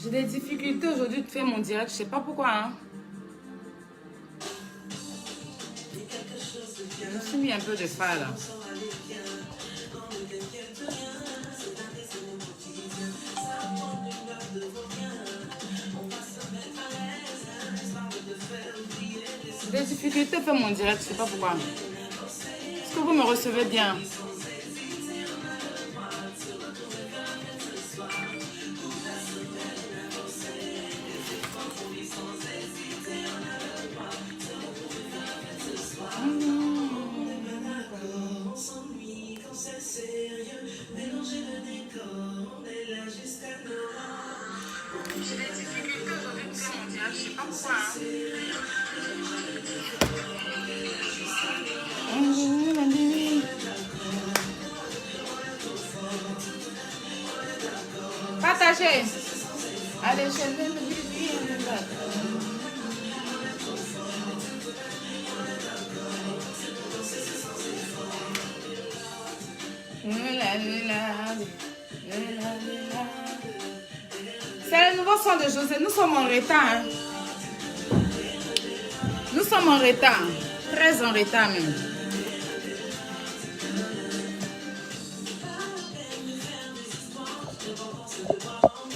J'ai des difficultés aujourd'hui de faire mon direct, je sais pas pourquoi. Hein. Je me suis mis un peu de fa là. J'ai des difficultés de faire mon direct, je sais pas pourquoi. Est-ce que vous me recevez bien? J'ai des difficultés aujourd'hui de faire mon direct, je sais pas pourquoi. Partagez. Allez, je vais me dire. C'est le nouveau son de José. Nous sommes en retard. Hein. Nous sommes en retard. Très en retard même.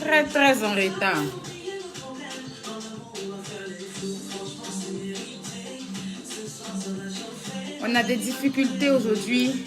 Très, très en retard. On a des difficultés aujourd'hui.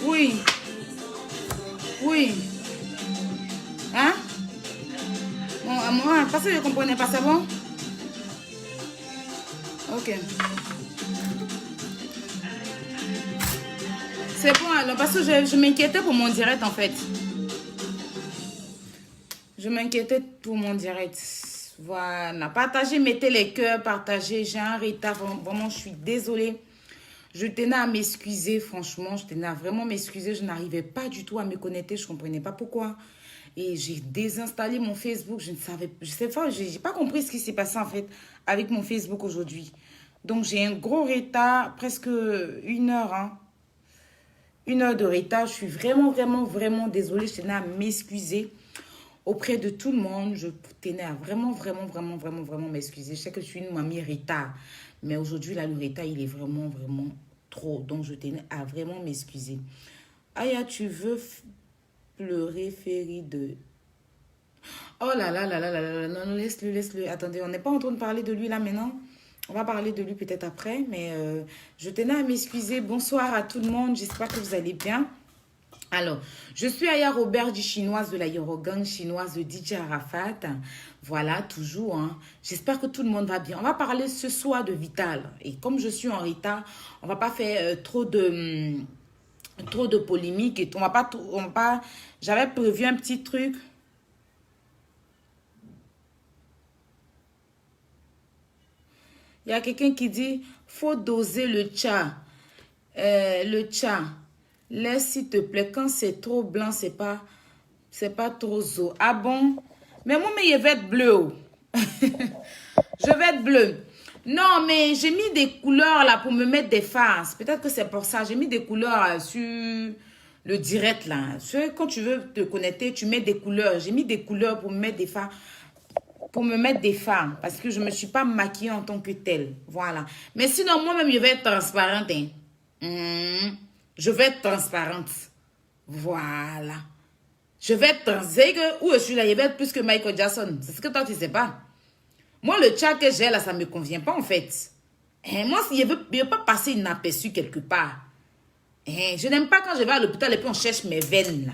Oui. Oui. Hein? Bon, moi, parce que je ne comprenais pas, c'est bon? Ok. C'est bon alors, parce que je m'inquiétais pour mon direct en fait. Je m'inquiétais pour mon direct. Voilà. Partagez, mettez les cœurs, partagez. J'ai un retard, vraiment, je suis désolée. Je tenais à m'excuser, franchement. Je tenais à vraiment m'excuser. Je n'arrivais pas du tout à me connecter. Je ne comprenais pas pourquoi. Et j'ai désinstallé mon Facebook. Je ne savais pas, j'ai pas compris ce qui s'est passé en fait avec mon Facebook aujourd'hui. Donc j'ai un gros retard, presque 1 heure. Hein. 1 heure de retard. Je suis vraiment, vraiment, vraiment désolée. Je tenais à m'excuser auprès de tout le monde. Je tenais à vraiment, vraiment, vraiment, vraiment, vraiment m'excuser. Je sais que je suis une mamie retard. Mais aujourd'hui, là, le retard, il est vraiment, vraiment trop. Donc, je tenais à vraiment m'excuser. Aya, tu veux pleurer, Ferry de... Oh là là là là là là, non, laisse-le, laisse-le. Attendez, on n'est pas en train de parler de lui là maintenant. On va parler de lui peut-être après, mais je tenais à m'excuser. Bonsoir à tout le monde, j'espère que vous allez bien. Alors, je suis Aya Robert du chinoise de la Yorogang, chinoise de DJ Arafat. Voilà, toujours. Hein. J'espère que tout le monde va bien. On va parler ce soir de Vital. Et comme je suis en retard, on va pas faire trop de polémiques. Et on va pas. J'avais prévu un petit truc. Il y a quelqu'un qui dit, faut doser le tcha. Le tcha. Laisse s'il te plaît. Quand c'est trop blanc, c'est pas trop zo. Ah bon? Mais moi, mais il va être bleu. Je vais être bleue. Non, mais j'ai mis des couleurs là pour me mettre des fards. Peut-être que c'est pour ça. J'ai mis des couleurs sur le direct là. Quand tu veux te connecter, tu mets des couleurs. J'ai mis des couleurs pour me mettre des fards. Pour me mettre des fards. Parce que je ne me suis pas maquillée en tant que telle. Voilà. Mais sinon, moi-même, je vais être transparente. Hein. Je vais être transparente. Voilà. Je vais être transparente. Où je suis là, je vais être plus que Michael Jackson. C'est ce que toi, tu ne sais pas. Moi, le chat que j'ai là, ça ne me convient pas en fait. Moi, je ne veux pas passer inaperçu quelque part. Je n'aime pas quand je vais à l'hôpital et puis on cherche mes veines là.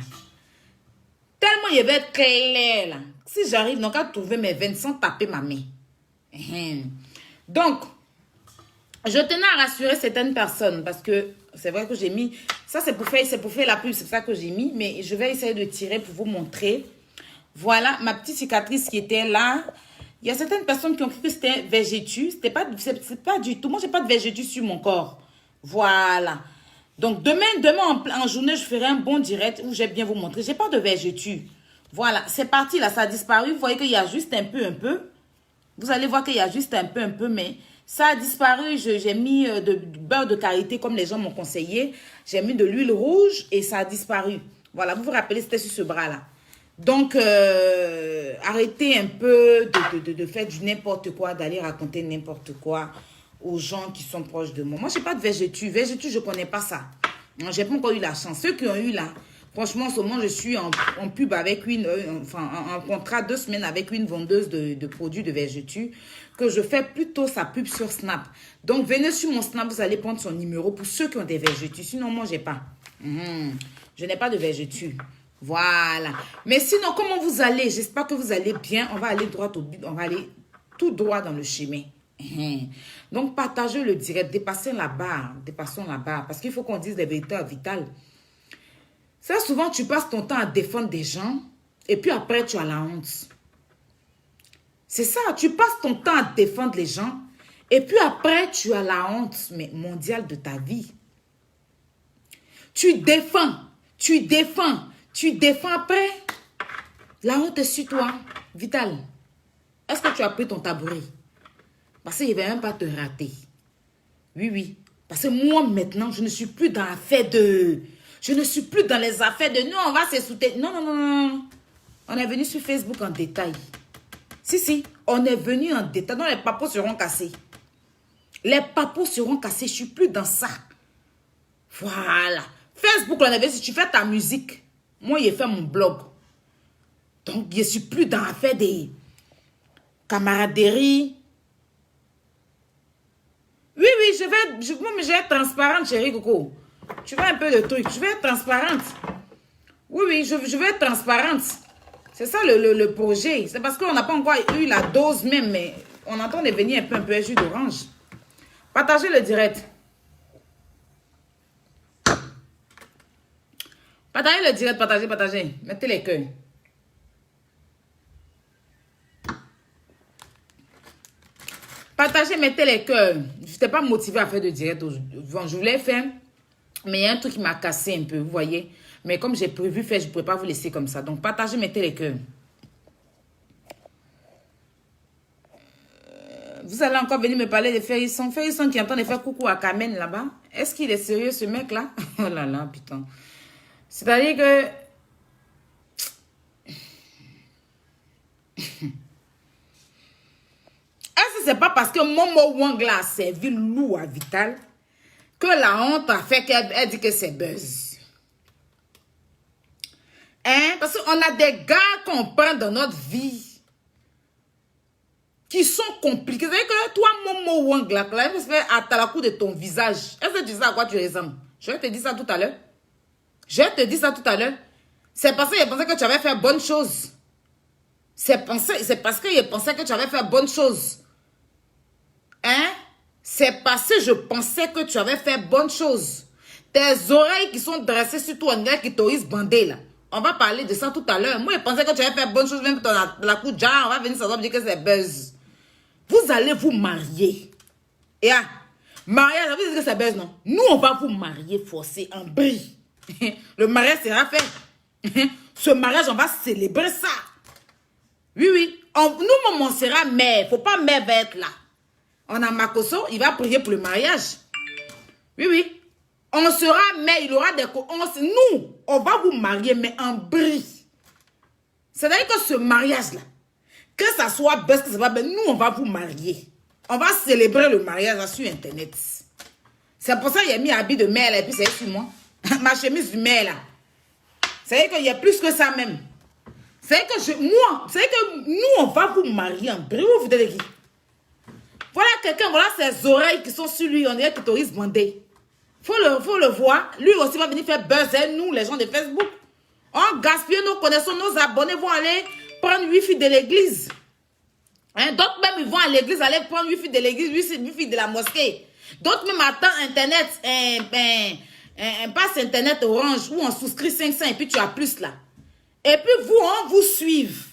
Tellement je vais être clair là. Si j'arrive donc à trouver mes veines sans taper ma main. Donc, je tenais à rassurer certaines personnes parce que c'est vrai que j'ai mis... Ça, c'est pour faire la pub, c'est ça que j'ai mis. Mais je vais essayer de tirer pour vous montrer. Voilà ma petite cicatrice qui était là. Il y a certaines personnes qui ont cru que c'était végétu. C'est pas du tout. Moi, j'ai pas de végétu sur mon corps. Voilà. Donc, demain en journée, je ferai un bon direct où je vais bien vous montrer. J'ai pas de végétu. Voilà. C'est parti, là. Ça a disparu. Vous voyez qu'il y a juste un peu. Vous allez voir qu'il y a juste un peu, mais ça a disparu. J'ai mis du beurre de karité comme les gens m'ont conseillé. J'ai mis de l'huile rouge et ça a disparu. Voilà. Vous vous rappelez, c'était sur ce bras-là. Donc, arrêtez un peu de faire du n'importe quoi, d'aller raconter n'importe quoi aux gens qui sont proches de moi. Moi, je n'ai pas de végétu. Végétu, je ne connais pas ça. Je n'ai pas encore eu la chance. Ceux qui ont eu là, franchement, en ce moment, je suis en pub avec en contrat 2 semaines avec une vendeuse de produits de végétu que je fais plutôt sa pub sur Snap. Donc, venez sur mon Snap, vous allez prendre son numéro pour ceux qui ont des végétus. Sinon, moi, je n'ai pas. Je n'ai pas de végétu. Voilà. Mais sinon, comment vous allez? J'espère que vous allez bien. On va aller droit au but. On va aller tout droit dans le chemin. Donc, partagez le direct. Dépassons la barre. Dépassons la barre. Parce qu'il faut qu'on dise les vérités vitales. Ça, souvent, tu passes ton temps à défendre des gens. Et puis après, tu as la honte. C'est ça. Tu passes ton temps à défendre les gens. Et puis après, tu as la honte mondiale de ta vie. Tu défends. Tu défends. Tu défends après. La honte est sur toi. Vital. Est-ce que tu as pris ton tabouret? Parce qu'il ne va même pas te rater. Oui, oui. Parce que moi, maintenant, je ne suis plus dans l'affaire de... Je ne suis plus dans les affaires de... Nous, on va se soutenir. Non, non, non, non. On est venu sur Facebook en détail. Si. On est venu en détail. Non, les papos seront cassés. Les papos seront cassés. Je ne suis plus dans ça. Voilà. Facebook, on est venu. Si tu fais ta musique... Moi, j'ai fait mon blog. Donc, je ne suis plus dans l'affaire des camaraderies. Oui, je vais être transparente, chérie Coco. Tu vois un peu le truc. Je vais être transparente. Oui, je vais être transparente. C'est ça le projet. C'est parce qu'on n'a pas encore eu la dose même, mais on entend de venir un peu jus d'orange. Partagez le direct. Partagez le direct, partagez. Mettez les cœurs. Partagez, mettez les cœurs. Je n'étais pas motivée à faire de direct. Je voulais faire, mais il y a un truc qui m'a cassé un peu, vous voyez. Mais comme j'ai prévu faire, je ne pouvais pas vous laisser comme ça. Donc, partagez, mettez les cœurs. Vous allez encore venir me parler de Ferrisson. Ferrisson qui est en train de faire coucou à Carmen là-bas. Est-ce qu'il est sérieux, ce mec-là? Oh là là, putain. C'est-à-dire que... Est-ce que c'est pas parce que Momo Wangla a servi loup à Vital que la honte a fait qu'elle dit que c'est buzz? Parce qu'on a des gars qu'on prend dans notre vie qui sont compliqués. C'est-à-dire que toi, Momo Wangla, là, il faut se faire à la coup de ton visage. Est-ce que tu sais à quoi tu ressembles? Je vais te dire ça tout à l'heure. C'est parce que je pensais que tu avais fait bonne chose. C'est parce que je pensais que tu avais fait bonne chose. C'est parce que je pensais que tu avais fait bonne chose. Tes oreilles qui sont dressées sur toi, un gars qui t'aurise bandé là. On va parler de ça tout à l'heure. Moi, je pensais que tu avais fait bonne chose, même dans la coup de genre, on va venir s'asseoir dire que c'est buzz. Vous allez vous marier. Et mariage, ça veut dire que c'est buzz, non? Nous, on va vous marier forcé en brie. Le mariage sera fait. Ce mariage, on va célébrer ça. Oui. Nous, on sera mère. Il ne faut pas mère va être là. On a Makoso, il va prier pour le mariage. Oui, oui. On sera mère, il aura des... Nous, on va vous marier, mais en bris. C'est-à-dire que ce mariage-là, que ça soit best, que ça soit best, nous, on va vous marier. On va célébrer le mariage là, sur Internet. C'est pour ça qu'il a mis habit de mère là, et puis c'est sur moi. Ma chemise du mère là. C'est-à-dire qu'il y a plus que ça même. C'est que nous, on va vous marier en bris. Vous déléguez. Voilà quelqu'un, voilà ses oreilles qui sont sur lui. On dirait que Toris Bandé. Faut le voir. Lui aussi va venir faire buzzer, nous, les gens de Facebook. On gaspille nos connaissances, nos abonnés vont aller prendre Wi-Fi de l'église. Hein? D'autres même, ils vont à l'église aller prendre Wi-Fi de l'église, Wi-Fi de la mosquée. D'autres même attendent Internet, un passe Internet orange où on souscrit 500 et puis tu as plus là. Et puis vous, on vous suive.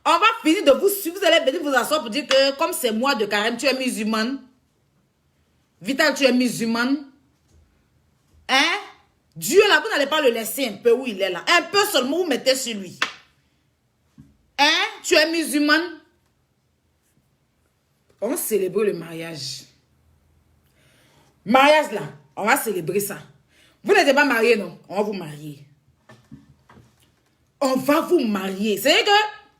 On va finir de vous suivre. Vous allez venir vous asseoir pour dire que comme c'est moi de carême, tu es musulmane. Vital, tu es musulmane. Hein? Dieu là, vous n'allez pas le laisser un peu où il est là. Un peu seulement, vous mettez sur lui. Hein? Tu es musulmane. On va célébrer le mariage. Mariage là, on va célébrer ça. Vous n'êtes pas mariés, non? On va vous marier. On va vous marier. C'est que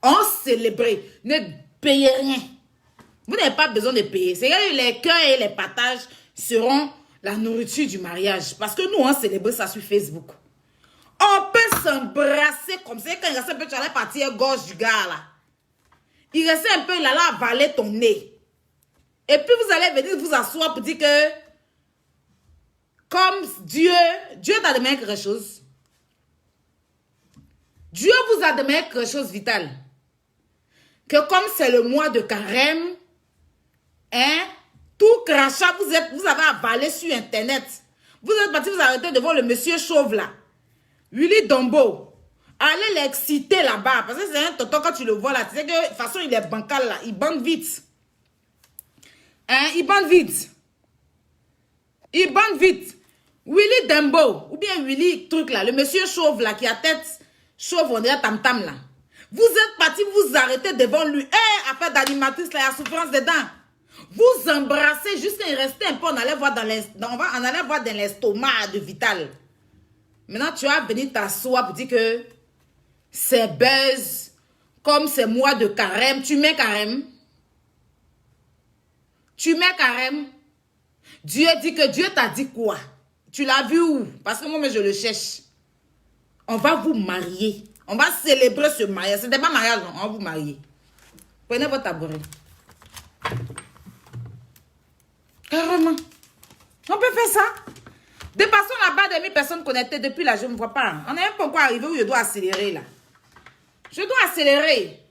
on célèbre. Ne payez rien. Vous n'avez pas besoin de payer. C'est que les cœurs et les partages seront la nourriture du mariage. Parce que nous, on célèbre ça sur Facebook. On peut s'embrasser comme ça. Quand il reste un peu, tu allais partir gauche du gars là. Il reste un peu, il allait avaler ton nez. Et puis vous allez venir vous asseoir pour dire que comme Dieu t'a demandé quelque chose. Dieu vous a demandé quelque chose vital. Que comme c'est le mois de carême, hein, tout crachat, vous avez avalé sur Internet. Vous êtes parti vous arrêter devant le monsieur chauve là. Willy Dombo. Allez l'exciter là-bas. Parce que c'est un tonton quand tu le vois là. Tu sais que de toute façon il est bancal là. Il bande vite. Hein, il bande vite. Il bande vite. Willy Dembo. Ou bien Willy truc là. Le monsieur chauve là qui a tête chauve, on dirait tam-tam là. Vous êtes parti vous arrêter devant lui. Eh, affaire d'animatrice là, il y a souffrance dedans. Vous embrassez jusqu'à il restait un peu. On allait voir dans l'estomac de Vital. Maintenant, tu vas venir t'asseoir pour dire que c'est buzz. Comme c'est mois de carême. Tu mets carême. Tu mets carême. Dieu dit que Dieu t'a dit quoi? Tu l'as vu où? Parce que moi, je le cherche. On va vous marier. On va célébrer ce mariage. Ce n'est pas mariage, non. On va vous marier. Prenez votre tabouret. Carrément. On peut faire ça. Dépassons là-bas de 1000 personnes connectées depuis là. Je ne vois pas. On n'est même pas encore arrivé où je dois accélérer là. Je dois accélérer.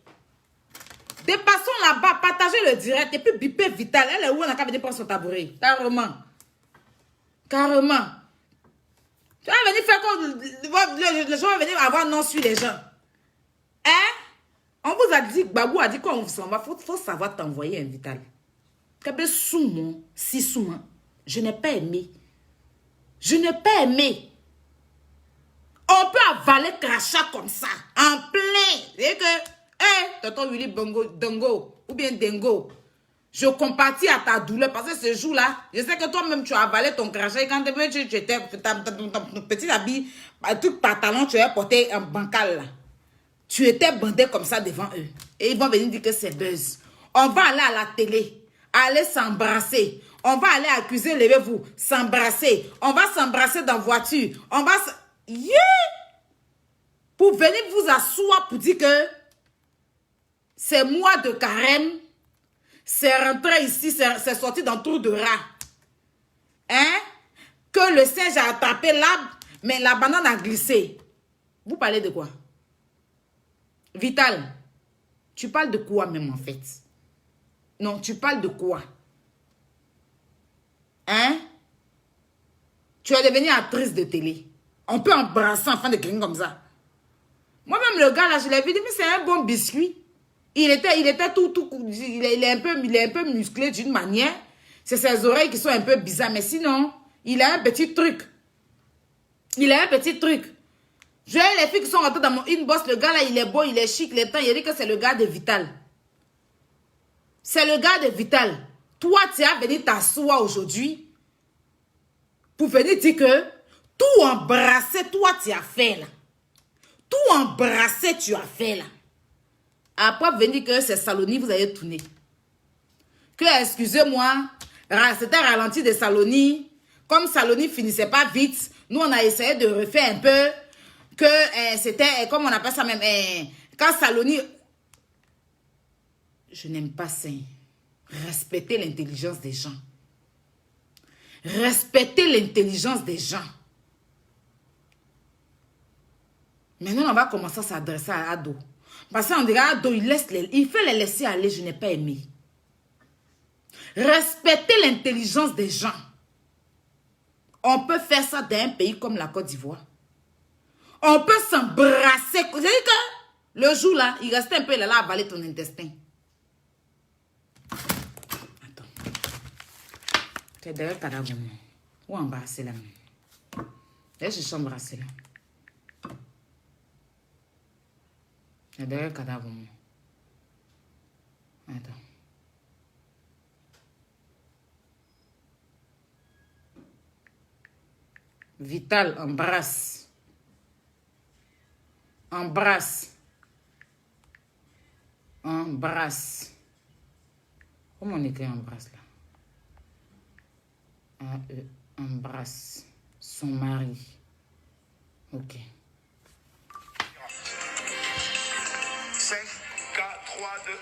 Dépassons là-bas. Partagez le direct. Et puis bipez Vital. Elle est où on a qu'à venir prendre son tabouret. Carrément. Carrément. Tu vas venir faire comme les gens vont venir avoir non sur les gens. Hein? On vous a dit, Babou a dit qu'on vous s'en va. Faut savoir t'envoyer un Vital. Kabé soumon, si soumon. Je n'ai pas aimé. Je n'ai pas aimé. On peut avaler crachat comme ça. En plein. C'est que, tonton Willy Dongo, ou bien Dengo. Je compatis à ta douleur parce que ce jour-là, je sais que toi-même tu as avalé ton crachat et quand tu étais ton petit habit, tout pantalon, tu avais porté un bancal là. Tu étais bandé comme ça devant eux. Et ils vont venir dire que c'est buzz. On va aller à la télé, aller s'embrasser. On va aller accuser, levez-vous, s'embrasser. On va s'embrasser dans la voiture. On va se... Yeah! Pour venir vous asseoir pour dire que c'est mois de carême. C'est rentré ici, c'est sorti dans le trou de rat. Hein? Que le singe a attrapé l'arbre, mais la banane a glissé. Vous parlez de quoi? Vital, tu parles de quoi même en fait? Non, tu parles de quoi? Hein? Tu es devenue actrice de télé. On peut embrasser en fin de quelqu'un comme ça. Moi-même, le gars là, je l'ai vu, mais c'est un bon biscuit. Il était tout, il est un peu musclé d'une manière. C'est ses oreilles qui sont un peu bizarres. Mais sinon, il a un petit truc. Il a un petit truc. J'ai les filles qui sont rentrées dans mon inbox. Le gars là, il est beau, il est chic, il est temps. Il a dit que c'est le gars de Vital. C'est le gars de Vital. Toi, tu as venu t'asseoir aujourd'hui pour venir dire que tout embrasser, toi, tu as fait là. Tout embrasser, tu as fait là. Après, venir que c'est Saloni, vous avez tourné. Que, excusez-moi, c'était ralenti de Saloni. Comme Saloni finissait pas vite, nous, on a essayé de refaire un peu. Que c'était, comme on appelle ça même, quand Saloni... Je n'aime pas ça. Respectez l'intelligence des gens. Respectez l'intelligence des gens. Maintenant, on va commencer à s'adresser à Ado. Parce qu'on dirait Ado, il fait les laisser aller, je n'ai pas aimé. Respectez l'intelligence des gens. On peut faire ça dans un pays comme la Côte d'Ivoire. On peut s'embrasser. Vous savez que le jour là, il restait un peu là à avaler ton intestin. Attends. Tu es derrière le cadavre. Ou embrasser là. Laisse je suis embrasser là. Tu es derrière le cadavre. Attends. Vital, embrasse. Embrasse. Embrasse. Comment on écrit embrasse là? Embrasse son mari. Ok. 5, 4, 3, 2, 1.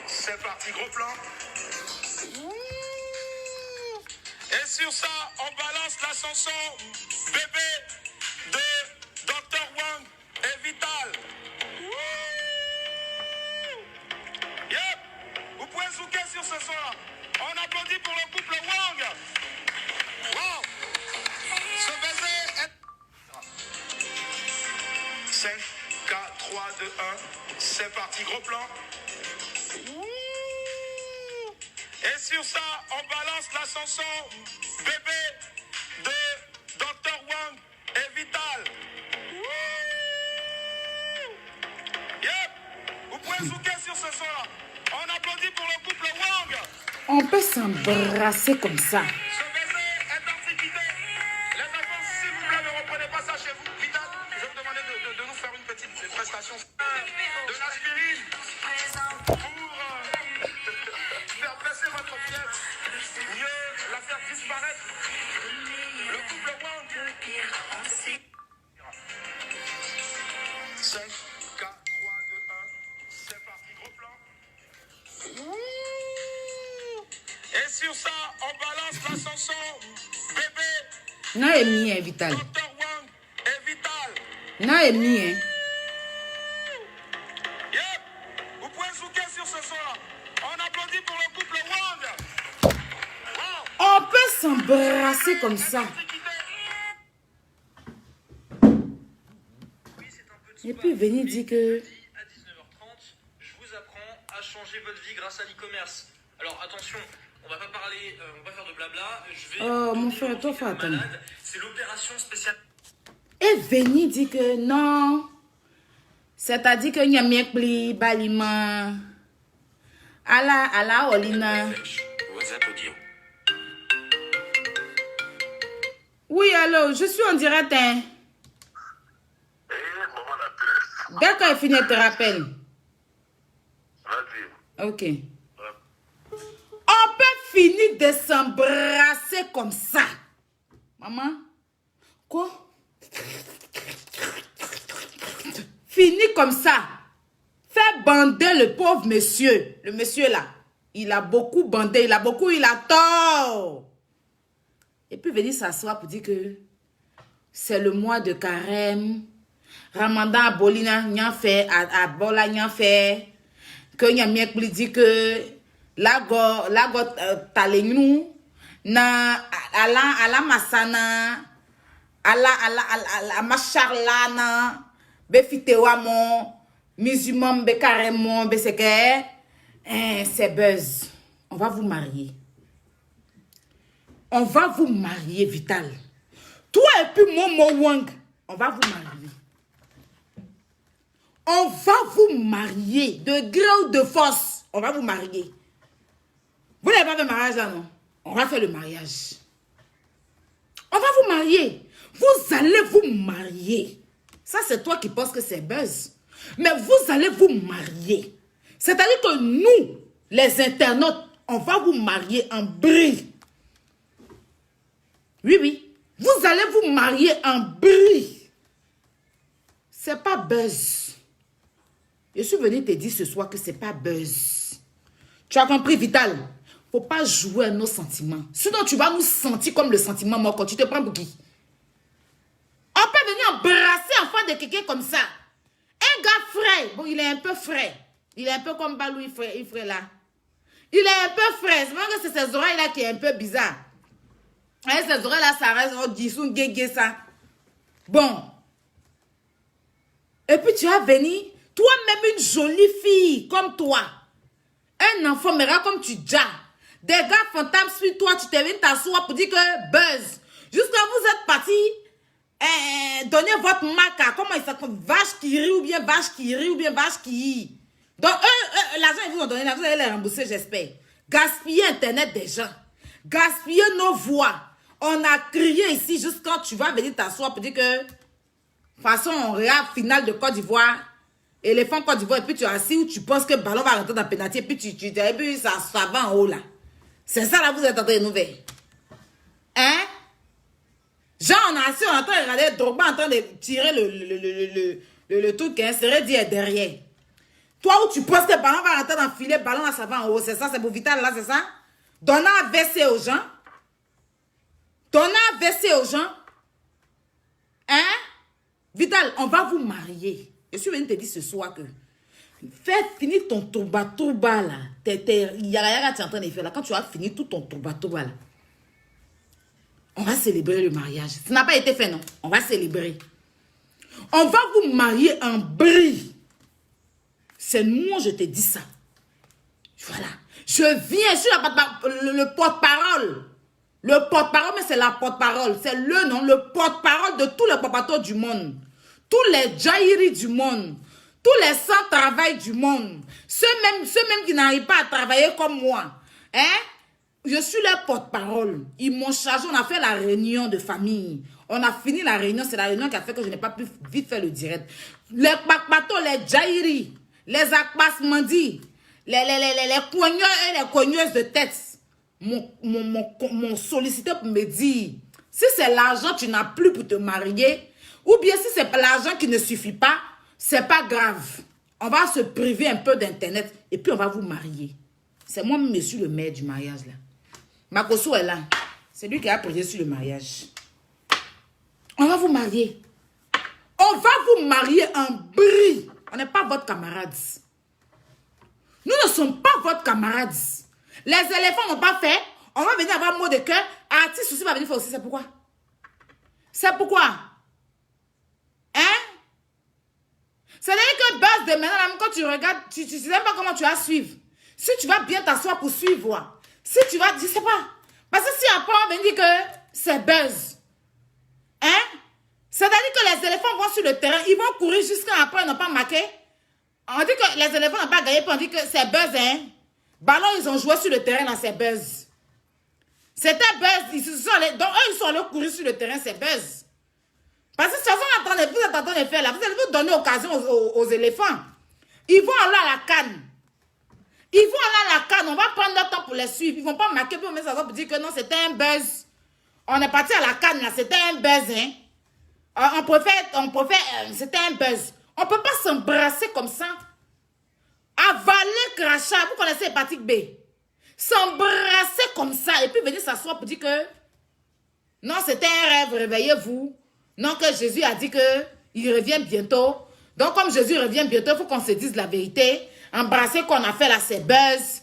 C'est parti, gros plan. Et sur ça, on balance la chanson Bébé de Dr. Wang et Vital. Yep. Vous pouvez zouker sur ce son-là. On applaudit pour le couple Wang. Wow. Ce baiser est... 5, 4, 3, 2, 1. C'est parti, gros plan. Et sur ça, on balance la chanson Bébé de Dr. Wang et Vital. Yep. Vous pouvez zouker sur ce son-là. On applaudit pour le couple Wang. On peut s'embrasser comme ça. Ce baiser est antiquité. Les enfants, s'il vous plaît, ne reprenez pas ça chez vous. Vital, je vais vous demander de nous faire une petite prestation de l'aspirine pour faire baisser votre fièvre. Mieux la faire disparaître. Le couple Wang. 5, 4, 3, 2, 1. C'est parti, gros plan. Et sur ça, on balance la chanson Bébé. Non, est mis, hein, Vital. Dr. Wang et Vital. Non, est mis, hein. Yep. Vous pouvez zouker sur ce son-là. On applaudit pour le couple Wang. Wow. On peut s'embrasser comme ça. Et puis venir dire que... À 19h30, je vous apprends à changer votre vie grâce à l'e-commerce. Alors attention, on va pas parler, on va pas faire de blabla. Je vais Oh, mon frère, toi, faut attendre. C'est l'opération spéciale. Et venir dire que non. C'est-à-dire que n'y a mieux pli, balima. Ala, Olina. WhatsApp audio. Oui, allô, je suis en direct, hein. Dès qu'elle finit, elle te rappelle. Vas-y. Ok. On peut finir de s'embrasser comme ça. Maman? Quoi? Fini comme ça. Fais bander le pauvre monsieur. Le monsieur là. Il a beaucoup bandé. Il a tort. Et puis venir s'asseoir pour dire que c'est le mois de carême. Ramadan à Bolina, n'y fait, à Bola, n'y fait. Que n'y a mieux pour dire que la go talegnou, na, ala masana, ala macharlana, befitewamo, musulman, be carrément, be seke, c'est buzz. On va vous marier. On va vous marier, Vital. Toi et puis Momo Wang, on va vous marier. On va vous marier. De gré ou de force, on va vous marier. Vous n'avez pas fait le mariage là, non? On va faire le mariage. On va vous marier. Vous allez vous marier. Ça, c'est toi qui penses que c'est buzz. Mais vous allez vous marier. C'est-à-dire que nous, les internautes, on va vous marier en bris. Oui, oui. Vous allez vous marier en bris. C'est pas buzz. Je suis venu te dire ce soir que c'est pas buzz. Tu as compris, Vital? Faut pas jouer à nos sentiments. Sinon, tu vas nous sentir comme le sentiment mort quand tu te prends pour qui? On peut venir embrasser l'enfant de quelqu'un comme ça. Un gars frais. Bon, il est un peu frais. Il est un peu comme Balou, il frais là. Il est un peu frais. C'est vrai que c'est ses oreilles là qui est un peu bizarre. Et ses oreilles là, ça reste au dissous, guégué ça. Bon. Et puis tu vas venir, toi-même une jolie fille comme toi. Un enfant, mais là comme tu dis. Des gars fantasmes sur toi, tu t'es venu t'asseoir pour dire que buzz. Jusqu'à vous êtes parti donner votre marque à, comment il s'appelle, vache qui rit ou bien vache qui rit ou bien vache qui rit. Donc, l'argent, ils vous ont donné, vous allez les rembourser, j'espère. Gaspiller Internet des gens. Gaspiller nos voix. On a crié ici juste quand tu vas venir t'asseoir pour dire que, de toute façon, on regarde finale de Côte d'Ivoire, éléphant Côte d'Ivoire, et puis tu es assis où tu penses que le ballon va rentrer dans le pénalty, et puis et puis ça va en haut là. C'est ça là, vous êtes en train de nous faire. Hein? Genre, on a assis, on entend regarder Drogba en train de tirer le truc, hein, serait dire derrière. Toi où tu penses que le ballon va rentrer dans le filet, le ballon là, ça va en haut, c'est ça, c'est pour Vital là, c'est ça? Donnant un WC aux gens. Donnant un WC aux gens. Hein? Vital, on va vous marier. Je suis venu te dire ce soir que fais finir ton tourba là. Yaga tu es en train de faire là. Quand tu as fini tout ton tourba là, on va célébrer le mariage. Ça n'a pas été fait, non? On va célébrer. On va vous marier en bris. C'est moi, je te dis ça. Voilà. Je viens sur le porte-parole. Le porte-parole, mais c'est la porte-parole. C'est le nom, le porte-parole de tous les papatons du monde. Tous les jaïris du monde. Tous les sans-travail du monde. Ceux-mêmes qui n'arrivent pas à travailler comme moi. Hein? Je suis leur porte-parole. Ils m'ont chargé, on a fait la réunion de famille. On a fini la réunion, c'est la réunion qui a fait que je n'ai pas pu vite faire le direct. Les papatos, les jaïris, les akbasmandis, les coigneurs et les coigneuses de tête m'ont sollicité pour me dire, si c'est l'argent tu n'as plus pour te marier, ou bien si c'est l'argent qui ne suffit pas, c'est pas grave. On va se priver un peu d'internet et puis on va vous marier. C'est moi, monsieur le maire du mariage là. Makoso est là. C'est lui qui a prié sur le mariage. On va vous marier. On va vous marier en bris. On n'est pas votre camarade. Nous ne sommes pas votre camarade. Les éléphants n'ont pas fait. On va venir avoir un mot de cœur. Artiste aussi va venir faire aussi. C'est pourquoi? C'est pourquoi? Hein? C'est-à-dire que base de maintenant, même quand tu regardes, tu ne sais même pas comment tu vas suivre. Si tu vas bien t'asseoir pour suivre, si tu vas, je ne sais pas. Parce que si après on va dire que c'est buzz. Hein? C'est-à-dire que les éléphants vont sur le terrain, ils vont courir jusqu'à après, ils n'ont pas marqué. On dit que les éléphants n'ont pas gagné, puis on dit que c'est buzz, hein? Ballon, ils ont joué sur le terrain, là, c'est buzz. C'était buzz, donc eux, ils sont allés courir sur le terrain, c'est buzz. Parce que si vous êtes en train de faire là, vous allez vous donner occasion aux éléphants. Ils vont aller à la canne. Ils vont aller à la canne, on va prendre leur temps pour les suivre. Ils ne vont pas marquer pour mettre ça pour dire que non, c'était un buzz. On est parti à la canne là, c'était un buzz, hein. On préfère, c'était un buzz. On ne peut pas s'embrasser comme ça. Avaler, crachat, vous connaissez l'hépatique B. S'embrasser comme ça et puis venir s'asseoir pour dire que non, c'était un rêve, réveillez-vous. Non, que Jésus a dit qu'il revient bientôt. Donc, comme Jésus revient bientôt, il faut qu'on se dise la vérité. Embrasser qu'on a fait là, c'est buzz.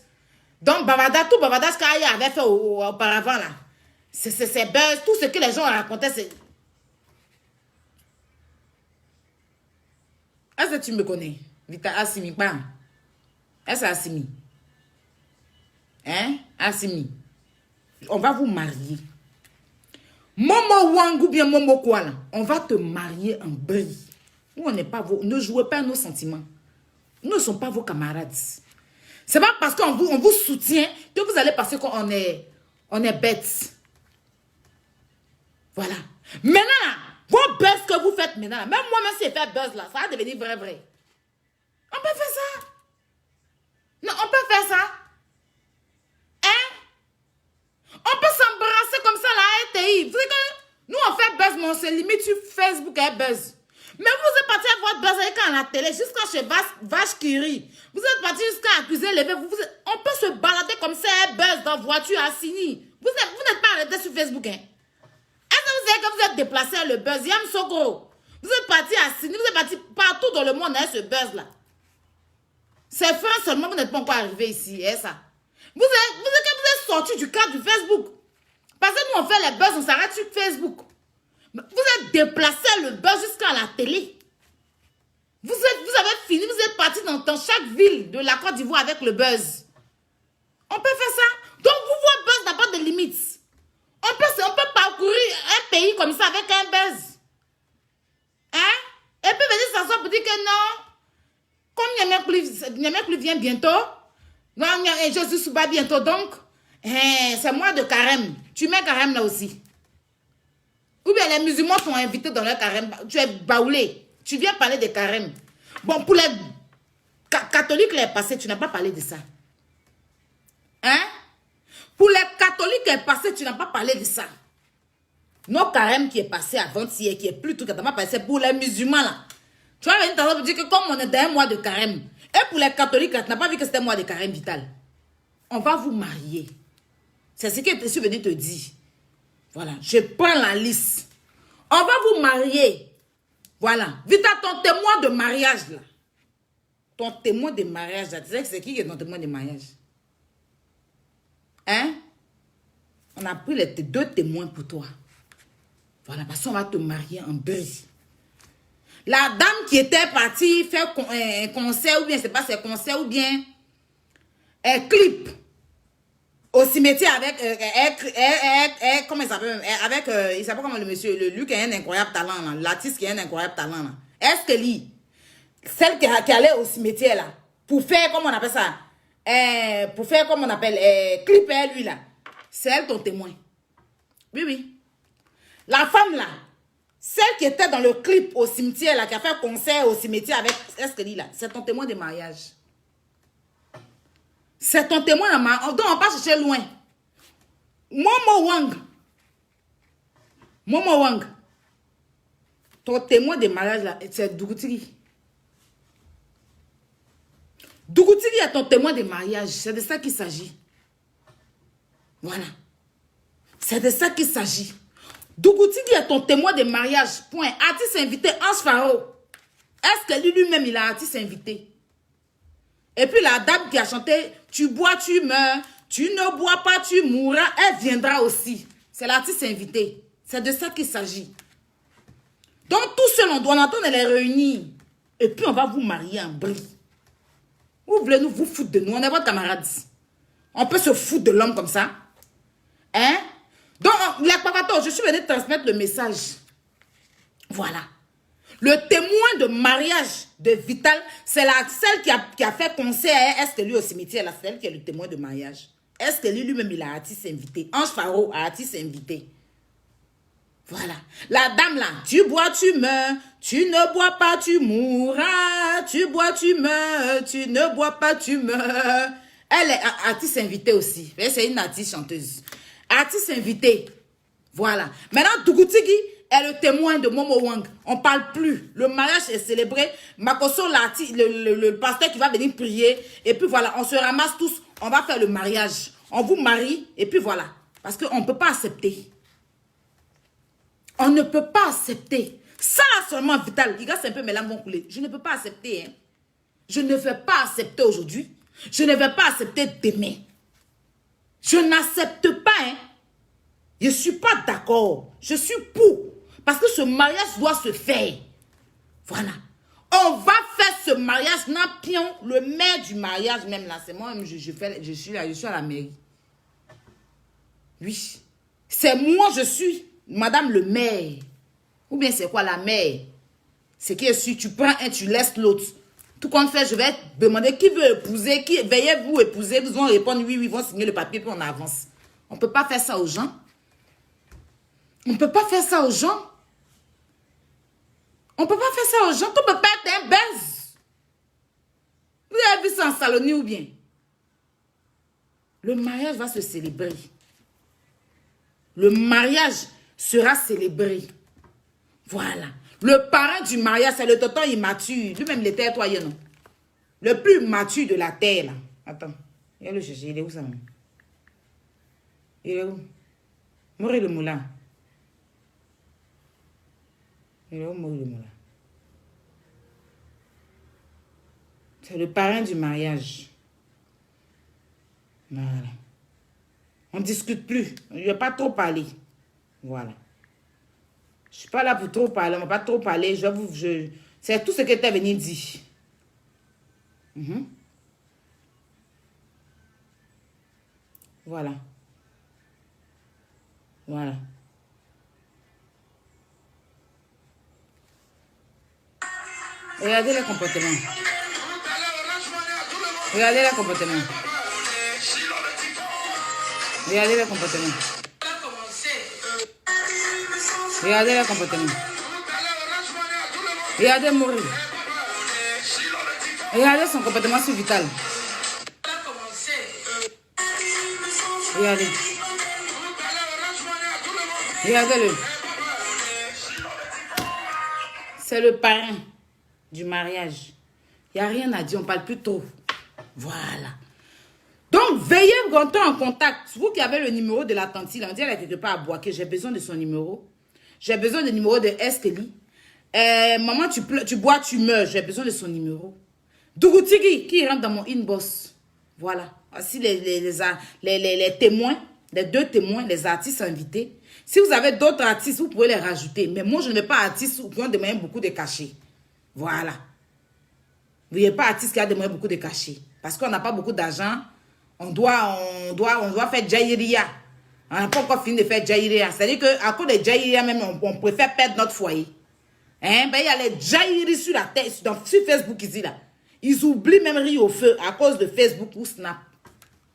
Donc, Bavada, tout Bavada, ce qu'Aya avait fait auparavant là, c'est buzz. Tout ce que les gens racontaient, c'est... Est-ce que tu me connais? Vita Assimi, pas? Est-ce que Assimi? Hein? Assimi. On va vous marier. Momo Wang ou bien Momo quoi là? On va te marier en bris. Nous, on n'est pas vos... Ne jouez pas nos sentiments. Nous ne sommes pas vos camarades. C'est pas parce qu'on vous soutient que vous allez penser qu'on est bêtes. Voilà. Maintenant, vos buzz que vous faites maintenant, même moi-même si je fais buzz là, ça va devenir vrai. On peut faire ça. Non, on peut faire ça. Hein? On peut s'embrasser comme ça là, RTI. Vous savez que nous on fait buzz, mais on se limite sur Facebook et buzz. Mais vous êtes parti à votre buzz avec à la télé, jusqu'à chez Vache qui rit. Vous êtes parti jusqu'à accuser les bébés. On peut se balader comme ça, un buzz dans voiture à Sini. Vous n'êtes pas arrêté sur Facebook, hein? Est-ce que vous savez que vous êtes déplacé à le buzz? Yam Soko. Vous êtes parti à Sini, vous êtes parti partout dans le monde avec ce buzz-là. C'est fin seulement, vous n'êtes pas encore arrivé ici, hein, ça. Vous êtes sorti du cadre du Facebook. Parce que nous, on fait les buzz, on s'arrête sur Facebook. Vous êtes déplacé le buzz jusqu'à la télé. Vous avez fini, vous êtes parti dans chaque ville de la Côte d'Ivoire avec le buzz. On peut faire ça. Donc, votre buzz n'a pas de limites. On peut parcourir un pays comme ça avec un buzz. Hein? Et puis venir s'asseoir pour dire que non. Comme Niamey vient bientôt. Non, je suis pas bientôt. Donc, c'est moi de carême. Tu mets carême là aussi. Ou bien les musulmans sont invités dans leur carême. Tu es baoulé. Tu viens parler de carême. Bon, pour les catholiques, les passés, tu n'as pas parlé de ça. Hein? Pour les catholiques, les passés, tu n'as pas parlé de ça. Nos carême qui est passé avant-hier, qui est plus tout, c'est pour les musulmans là. Tu vas venir pour dire que comme on est dans un mois de carême, et pour les catholiques, tu n'as pas vu que c'était un mois de carême vital. On va vous marier. C'est ce que je suis venu te dire. Voilà, je prends la liste. On va vous marier. Voilà. Vite à ton témoin de mariage là. Ton témoin de mariage là. Tu sais que c'est qui est ton témoin de mariage? Hein? On a pris les deux témoins pour toi. Voilà, parce qu'on va te marier en brise. La dame qui était partie faire un concert, ou bien, c'est pas c'est concert, ou bien un clip au cimetière avec, comment il s'appelle, avec, il s'appelle comment le monsieur, lui qui a un incroyable talent, là, l'artiste qui a un incroyable talent, là. Est-ce que lui, celle qui allait au cimetière, là, pour faire, comment on appelle ça, pour faire, comment on appelle, clip lui, là, c'est elle ton témoin. Oui, oui. La femme, là, celle qui était dans le clip au cimetière, là, qui a fait un concert au cimetière avec Escali, là, c'est ton témoin de mariage. C'est ton témoin de mariage. Donc, on va chercher loin. Momo Wang. Ton témoin de mariage, là, c'est Dougoutiri. Dougoutiri est ton témoin de mariage. C'est de ça qu'il s'agit. Voilà. C'est de ça qu'il s'agit. Dougoutiri est ton témoin de mariage. Point. Artiste invité, Ange Faro. Est-ce que lui-même, il a artiste invité? Et puis la dame qui a chanté, tu bois, tu meurs, tu ne bois pas, tu mourras, elle viendra aussi. C'est l'artiste invité. C'est de ça qu'il s'agit. Donc tout seul, on doit entendre les réunir. Et puis on va vous marier en bris. Vous voulez nous vous foutre de nous? On est votre camarade. On peut se foutre de l'homme comme ça. Hein? Donc, les pavatos, je suis venu transmettre le message. Voilà. Le témoin de mariage de Vital, c'est celle qui a fait concert à Est-ce que lui au cimetière, c'est elle qui est le témoin de mariage. Est-ce que lui-même, il a artiste invité? Ange Faro a artiste invité. Voilà. La dame là, tu bois, tu meurs, tu ne bois pas, tu mourras, tu bois, tu meurs, tu ne bois pas, tu meurs. Elle est artiste invitée aussi. C'est une artiste chanteuse. Artiste invité. Voilà. Maintenant, Dougoutiri est le témoin de Momo Wang. On ne parle plus. Le mariage est célébré. Makoso, le pasteur qui va venir prier. Et puis voilà, on se ramasse tous. On va faire le mariage. On vous marie. Et puis voilà. Parce qu'on ne peut pas accepter. On ne peut pas accepter. Ça là seulement, Vital. Les gars, c'est un peu mes larmes vont couler. Je ne peux pas accepter. Hein. Je ne vais pas accepter aujourd'hui. Je ne vais pas accepter demain. Je n'accepte pas. Hein. Je ne suis pas d'accord. Je suis pour. Parce que ce mariage doit se faire. Voilà. On va faire ce mariage. Napion, le maire du mariage, même là, c'est moi, je suis à la mairie. Oui. C'est moi, je suis madame le maire. Ou bien c'est quoi la mère? C'est que si tu prends un, tu laisses l'autre. Tout compte fait, je vais demander qui veut épouser, qui veuillez vous épouser. Vous vont répondre oui, oui, ils vont signer le papier, puis on avance. On ne peut pas faire ça aux gens. On ne peut pas faire ça aux gens. On ne peut pas faire ça aux gens. Tu ne peux pas être un buzz. Vous avez vu ça en Salonie ou bien? Le mariage va se célébrer. Le mariage sera célébré. Voilà. Le parrain du mariage, c'est le tonton immature. Lui-même, il était toi, non? Le plus mature de la terre, là. Attends. Il y a le chercher. Il est où ça, même? Il est où? Mourir le moulin. Il est où Mourir le moulin? C'est le parrain du mariage. Voilà. On ne discute plus. Je ne vais pas trop parler. Voilà. Je ne suis pas là pour trop parler. On ne va pas trop parler. C'est tout ce que tu es venu dire. Voilà. Voilà. Regardez le comportement. Regardez le comportement. Regardez le comportement. Regardez le comportement. Regardez mourir. Regardez son comportement sur Vital. Regardez. Regardez-le. C'est le parrain du mariage. Il n'y a rien à dire, on ne parle plus trop. Voilà. Donc, veillez longtemps en contact. Vous qui avez le numéro de la tante, on dit elle est quelque part à Boaké, j'ai besoin de son numéro. J'ai besoin du numéro de Estélie. Maman, tu bois, tu meurs. J'ai besoin de son numéro. Dougoutigi, qui rentre dans mon inbox. Voilà. Voici les témoins, les 2 témoins, les artistes invités. Si vous avez d'autres artistes, vous pouvez les rajouter. Mais moi, je ne veux pas artistes qui ont demandé beaucoup de cachets. Voilà. Vous n'avez pas artiste qui a demandé beaucoup de cachets. Parce qu'on n'a pas beaucoup d'argent. On doit faire Jaïria. On n'a pas encore fini de faire Jaïria. C'est-à-dire qu'à cause de Jaïria même, on préfère perdre notre foyer. Hein? Ben, il y a les Jaïri sur la tête, sur Facebook ici là. Ils oublient même rire au feu à cause de Facebook ou Snap.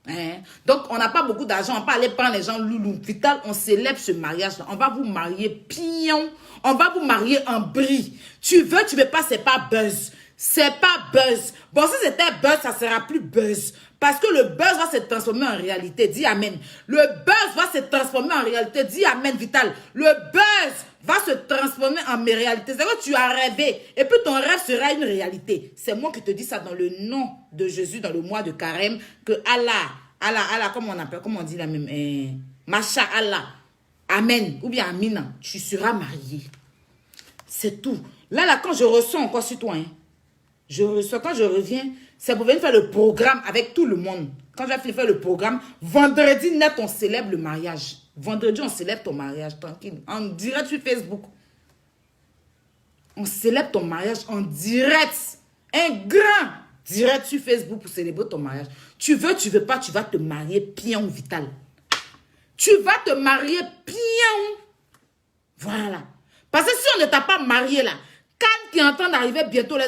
Hein? Donc, on n'a pas beaucoup d'argent. On ne peut pas aller prendre les gens loulou. Vital, on célèbre ce mariage-là. On va vous marier pion. On va vous marier en brie. Tu veux pas, c'est pas buzz. C'est pas buzz. Bon, si c'était buzz, ça sera plus buzz. Parce que le buzz va se transformer en réalité. Dis amen. Le buzz va se transformer en réalité. Dis amen, Vital. Le buzz va se transformer en réalité. C'est que tu as rêvé. Et puis ton rêve sera une réalité. C'est moi qui te dis ça dans le nom de Jésus, dans le mois de Carême. Que Allah, comment on dit la même, Masha Allah. Amen. Ou bien Amina. Tu seras marié. C'est tout. Là, quand je ressens encore sur toi, quand je reviens, c'est pour venir faire le programme avec tout le monde. Quand je vais faire le programme, vendredi net, on célèbre le mariage. Vendredi, on célèbre ton mariage, tranquille. En direct sur Facebook. On célèbre ton mariage en direct. Un grand direct sur Facebook pour célébrer ton mariage. Tu veux pas, tu vas te marier pion Vital. Tu vas te marier pion. Voilà. Parce que si on ne t'a pas marié là, Cannes qui est en train d'arriver bientôt, les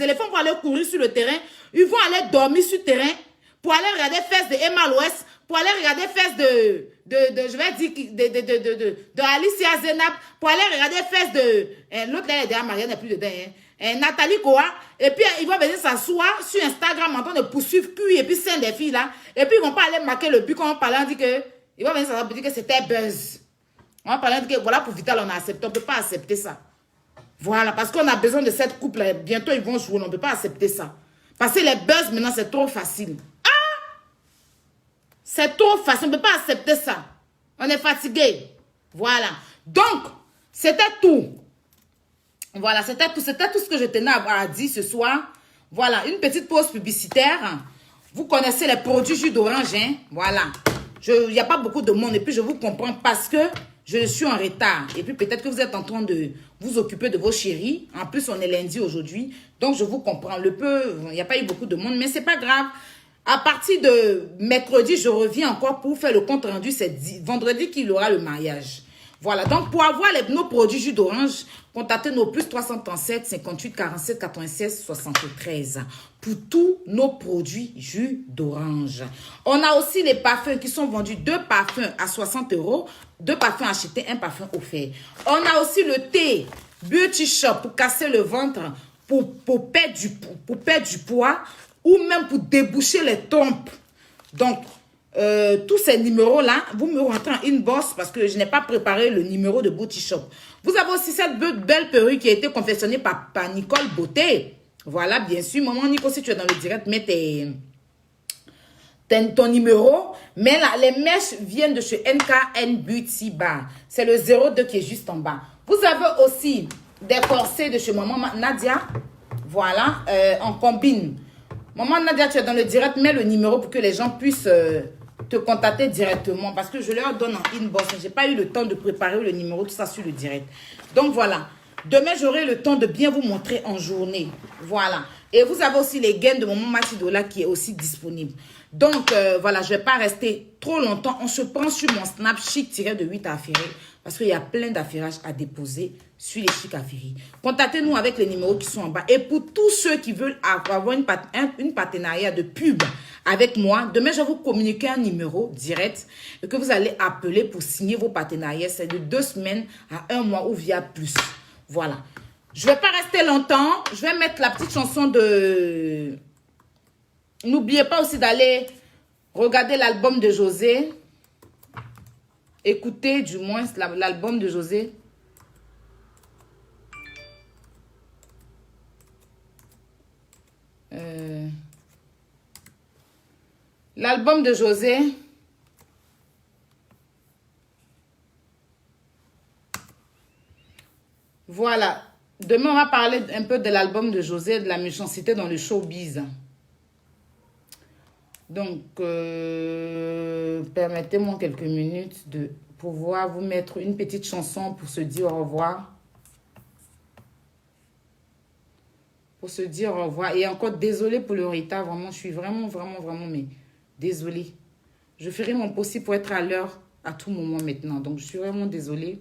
éléphants vont aller courir sur le terrain, ils vont aller dormir sur le terrain pour aller regarder fesses de Emma l'Ouest, pour aller regarder fesses de Alicia Zenab, pour aller regarder fesses de, l'autre là, derrière Marianne n'est plus dedans, Nathalie Koa, et puis ils vont venir s'asseoir sur Instagram en train de poursuivre cul et puis scène des filles là, et puis ils vont pas aller marquer le but quand on parle, on dit que, ils vont venir s'asseoir pour dire que c'était buzz. On va parler de que voilà pour Vital, on a accepté, on ne peut pas accepter ça. Voilà, parce qu'on a besoin de cette couple. Bientôt, ils vont jouer. On ne peut pas accepter ça. Parce que les buzz, maintenant, c'est trop facile. Ah! C'est trop facile. On ne peut pas accepter ça. On est fatigué. Voilà. Donc, c'était tout. Voilà, c'était tout. C'était tout ce que je tenais à dire ce soir. Voilà, une petite pause publicitaire. Vous connaissez les produits jus d'orange, hein? Voilà. Il n'y a pas beaucoup de monde. Et puis, je vous comprends parce que je suis en retard. Et puis, peut-être que vous êtes en train de vous occuper de vos chéris. En plus, on est lundi aujourd'hui. Donc, je vous comprends. Il n'y a pas eu beaucoup de monde, mais ce n'est pas grave. À partir de mercredi, je reviens encore pour faire le compte rendu. C'est vendredi qu'il aura le mariage. Voilà, donc pour avoir nos produits jus d'orange, contactez nos plus 337 58 47 96 73 pour tous nos produits jus d'orange. On a aussi les parfums qui sont vendus, 2 parfums à 60 €, 2 parfums achetés, 1 parfum offert. On a aussi le thé Beauty Shop pour casser le ventre, pour perdre du poids ou même pour déboucher les trompes. Donc, tous ces numéros-là, vous me rentrez en inbox parce que je n'ai pas préparé le numéro de Beauty Shop. Vous avez aussi cette belle perruque qui a été confectionnée par Nicole Beauté. Voilà, bien sûr. Maman Nico, si tu es dans le direct, mets ton numéro. Mais là, les mèches viennent de chez NKN Beauty Bar. C'est le 02 qui est juste en bas. Vous avez aussi des corsets de chez Maman Nadia. Voilà, en combine. Maman Nadia, tu es dans le direct, mets le numéro pour que les gens puissent te contacter directement. Parce que je leur donne en inbox. Je n'ai pas eu le temps de préparer le numéro, tout ça sur le direct. Donc voilà. Demain, j'aurai le temps de bien vous montrer en journée. Voilà. Et vous avez aussi les gaines de Maman Matidola qui est aussi disponible. Donc, voilà, je ne vais pas rester trop longtemps. On se prend sur mon Snap chic-de-8 affairés. Parce qu'il y a plein d'affairages à déposer sur les chic affairés. Contactez-nous avec les numéros qui sont en bas. Et pour tous ceux qui veulent avoir une partenariat de pub avec moi, demain, je vais vous communiquer un numéro direct et que vous allez appeler pour signer vos partenariats. C'est de 2 semaines à 1 mois ou via plus. Voilà. Je ne vais pas rester longtemps. Je vais mettre la petite chanson de... N'oubliez pas aussi d'aller regarder l'album de José. Écoutez du moins l'album de José. L'album de José. Voilà. Demain, on va parler un peu de l'album de José, de la méchanceté dans le showbiz. Donc, permettez-moi quelques minutes de pouvoir vous mettre une petite chanson pour se dire au revoir. Pour se dire au revoir. Et encore, désolé pour le retard. Vraiment, je suis vraiment, mais désolée. Je ferai mon possible pour être à l'heure à tout moment maintenant. Donc, je suis vraiment désolée.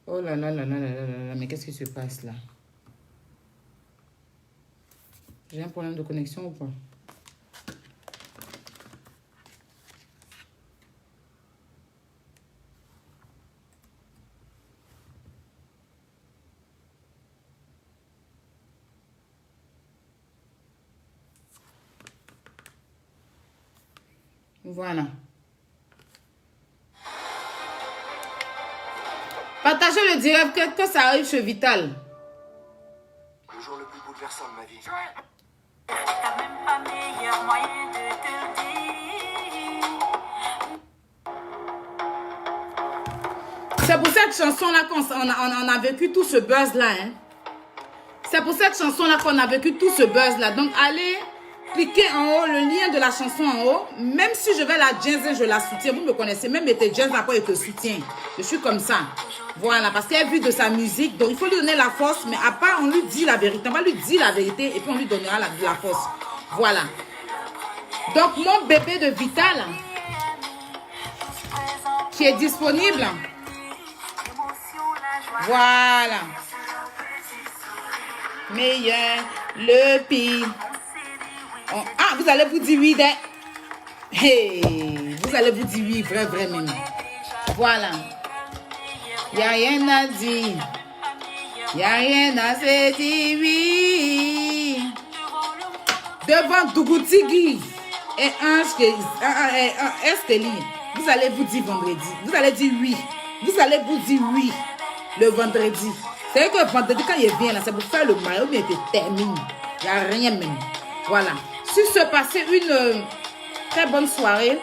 Oh là là là là là là là, mais qu'est-ce qui se passe là? J'ai un problème de connexion ou pas? Voilà. Partagez le direct que ça arrive chez Vital. Le jour le plus bouleversant de ma vie. T'as même pas meilleur moyen de te le dire. C'est pour cette chanson-là qu'on a vécu tout ce buzz-là. Hein? C'est pour cette chanson-là qu'on a vécu tout ce buzz-là. Donc, allez cliquer en haut, le lien de la chanson en haut. Même si je vais la jazzer, je la soutiens. Vous me connaissez, même tes jazz après, je te soutiens. Je suis comme ça. Voilà, parce qu'elle vit de sa musique. Donc, il faut lui donner la force. Mais à part, on lui dit la vérité. On va lui dire la vérité et puis on lui donnera la force. Voilà. Donc, mon bébé de Vital, qui est disponible. Voilà. Meilleur, le pire. Ah, vous allez vous dire oui. Hey, vous allez vous dire oui, vrai même. Voilà. Il n'y a rien à dire. Il n'y a rien à se dire oui. Devant Dougoutigui et un Esteli, vous allez vous dire vendredi. Vous allez dire oui. Vous allez vous dire oui le vendredi. C'est que le vendredi, quand il vient là, c'est pour faire le maillot, mais il termine. Il n'y a rien même. Voilà. Sur ce, passez une très bonne soirée.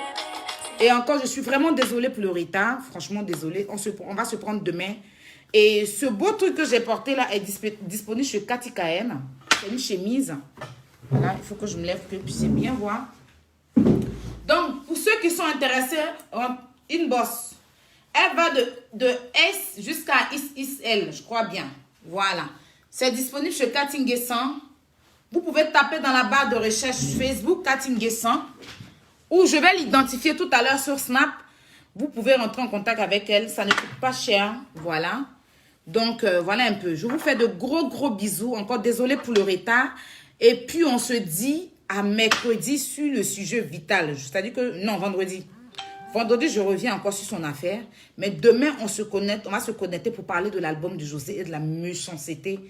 Et encore, je suis vraiment désolée pour le retard. Franchement, désolée. On va se prendre demain. Et ce beau truc que j'ai porté là est disponible chez Cathy KM. C'est une chemise. Voilà, il faut que je me lève pour que vous puissiez bien voir. Donc, pour ceux qui sont intéressés, inbox. Elle va de S jusqu'à XL, je crois bien. Voilà. C'est disponible chez Cathy Nguessan. Vous pouvez taper dans la barre de recherche Facebook Cathy Nguessan. Ou je vais l'identifier tout à l'heure sur Snap. Vous pouvez rentrer en contact avec elle. Ça ne coûte pas cher. Voilà. Donc, voilà un peu. Je vous fais de gros bisous. Encore désolé pour le retard. Et puis, on se dit à mercredi sur le sujet vital. C'est-à-dire que, non, vendredi. Vendredi, je reviens encore sur son affaire. Mais demain, on va se connecter pour parler de l'album de José et de la méchanceté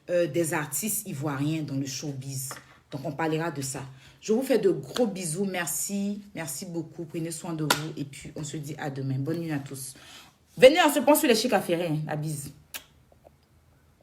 des artistes ivoiriens dans le showbiz. Donc, on parlera de ça. Je vous fais de gros bisous. Merci. Merci beaucoup. Prenez soin de vous. Et puis, on se dit à demain. Bonne nuit à tous. Venez, on se prend sur les chics affairés. La bise.